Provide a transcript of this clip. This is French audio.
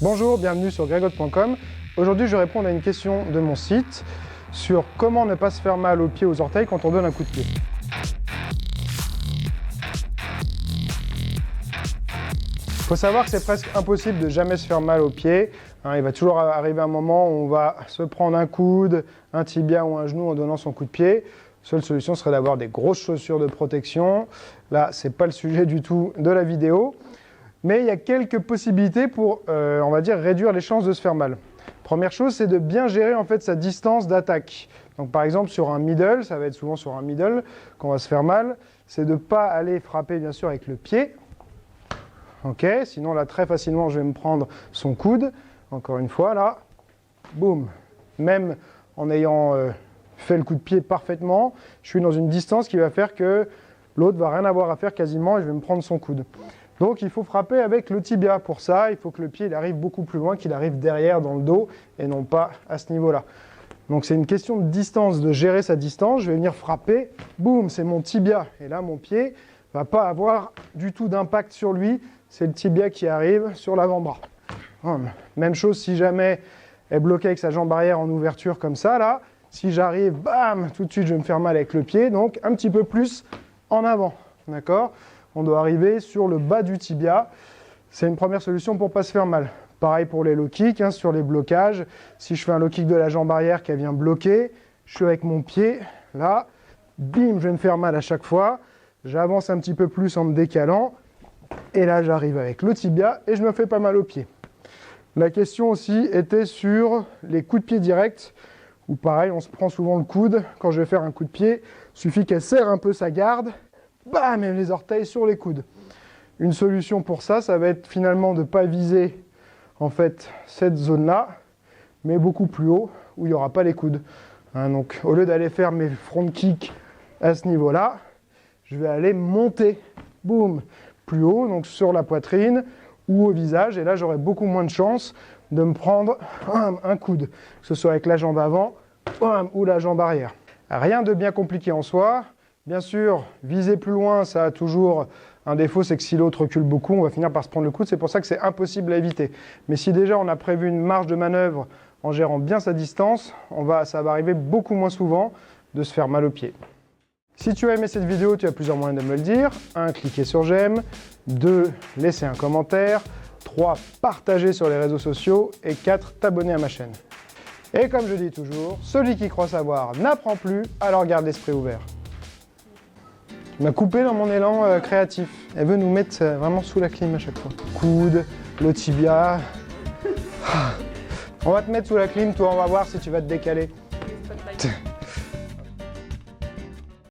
Bonjour, bienvenue sur gregot.com. Aujourd'hui, je vais répondre à une question de mon site sur comment ne pas se faire mal aux pieds, aux orteils quand on donne un coup de pied. Il faut savoir que c'est presque impossible de jamais se faire mal aux pieds. Il va toujours arriver un moment où on va se prendre un coude, un tibia ou un genou en donnant son coup de pied. La seule solution serait d'avoir des grosses chaussures de protection. Là, ce n'est pas le sujet du tout de la vidéo. Mais il y a quelques possibilités pour, on va dire, réduire les chances de se faire mal. Première chose, c'est de bien gérer en fait sa distance d'attaque. Donc par exemple sur un middle, ça va être souvent sur un middle qu'on va se faire mal, c'est de ne pas aller frapper bien sûr avec le pied. Ok, sinon là très facilement je vais me prendre son coude. Encore une fois là, boum. Même en ayant fait le coup de pied parfaitement, je suis dans une distance qui va faire que l'autre va rien avoir à faire quasiment et je vais me prendre son coude. Donc il faut frapper avec le tibia. Pour ça, il faut que le pied il arrive beaucoup plus loin, qu'il arrive derrière dans le dos et non pas à ce niveau-là. Donc c'est une question de distance, de gérer sa distance. Je vais venir frapper, boum, c'est mon tibia. Et là, mon pied ne va pas avoir du tout d'impact sur lui. C'est le tibia qui arrive sur l'avant-bras. Même chose si jamais elle est bloquée avec sa jambe arrière en ouverture comme ça, là. Si j'arrive, bam, tout de suite je vais me faire mal avec le pied. Donc un petit peu plus en avant, d'accord ? On doit arriver sur le bas du tibia. C'est une première solution pour ne pas se faire mal. Pareil pour les low kicks, sur les blocages. Si je fais un low kick de la jambe arrière qui vient bloquer, je suis avec mon pied, là, bim, je vais me faire mal à chaque fois. J'avance un petit peu plus en me décalant. Et là, j'arrive avec le tibia et je me fais pas mal au pied. La question aussi était sur les coups de pied directs, où pareil, on se prend souvent le coude. Quand je vais faire un coup de pied, il suffit qu'elle serre un peu sa garde. Bam, et les orteils sur les coudes. Une solution pour ça, ça va être finalement de ne pas viser en fait cette zone-là, mais beaucoup plus haut, où il n'y aura pas les coudes. Donc au lieu d'aller faire mes front kicks à ce niveau-là, je vais aller monter, boum, plus haut, donc sur la poitrine ou au visage, et là j'aurai beaucoup moins de chances de me prendre un coude, que ce soit avec la jambe avant ou la jambe arrière. Rien de bien compliqué en soi. Bien sûr, viser plus loin, ça a toujours un défaut, c'est que si l'autre recule beaucoup, on va finir par se prendre le coude. C'est pour ça que c'est impossible à éviter. Mais si déjà on a prévu une marge de manœuvre en gérant bien sa distance, ça va arriver beaucoup moins souvent de se faire mal au pied. Si tu as aimé cette vidéo, tu as plusieurs moyens de me le dire. 1. Cliquer sur j'aime. 2. Laisser un commentaire. 3. Partager sur les réseaux sociaux. Et 4. T'abonner à ma chaîne. Et comme je dis toujours, celui qui croit savoir n'apprend plus, alors garde l'esprit ouvert. Elle m'a coupé dans mon élan créatif. Elle veut nous mettre vraiment sous la clim à chaque fois. Coude, le tibia. On va te mettre sous la clim, toi, on va voir si tu vas te décaler.